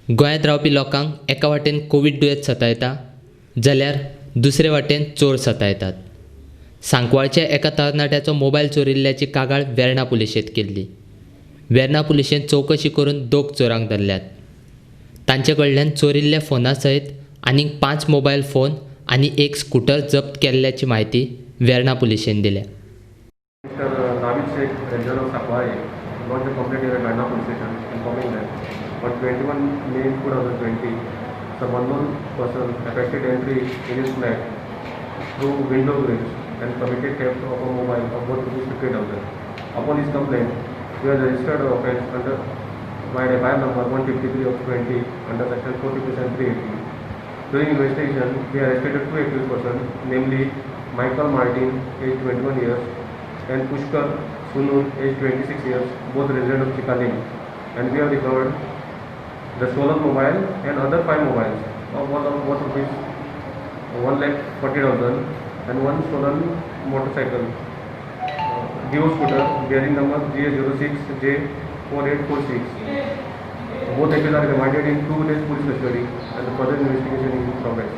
गोंयांत रावपी लोकांक एका वाटेन कोवीड दुयेंत सतायता जाल्यार दुसरे वाटेन चोर सतायतात. सांकवाळच्या एका तरणाट्याचो मोबायल चोरिल्ल्याची कागाळ वेर्णा पुलिशेंत केल्ली. वेर्णा पुलिशेन चवकशी करून दोग चोरांक धरल्यात. तांचे कडल्यान चोरिल्ल्या फोना सयत आनीक 5 मोबायल फोन आनी एक स्कूटर जप्त केल्ल्याची म्हायती वेर्णा पुलिशेन दिल्या. Mr. Navid Sheikh, Ranger of Sakwai, lodged a complaint at Varna Police Station informing that on 21 May 2020, some unknown person affected entry in his flat through window grills and committed theft of a mobile of worth ₹50,000. Upon his complaint, we have registered an offence under by FIR number 153 of 20 under section 40% 380. During investigation, we arrested two accused persons, namely Michael Martin, age 21 years, and Pushkar Sunun, age 26 years, both resident of Chikali, and we have recovered the stolen mobile and other 5 mobiles of worth rupees 1,40,000 and one stolen motorcycle, Dio scooter bearing number GA06J4846. Both accused are remanded in 2 days police custody and the further investigation is in progress.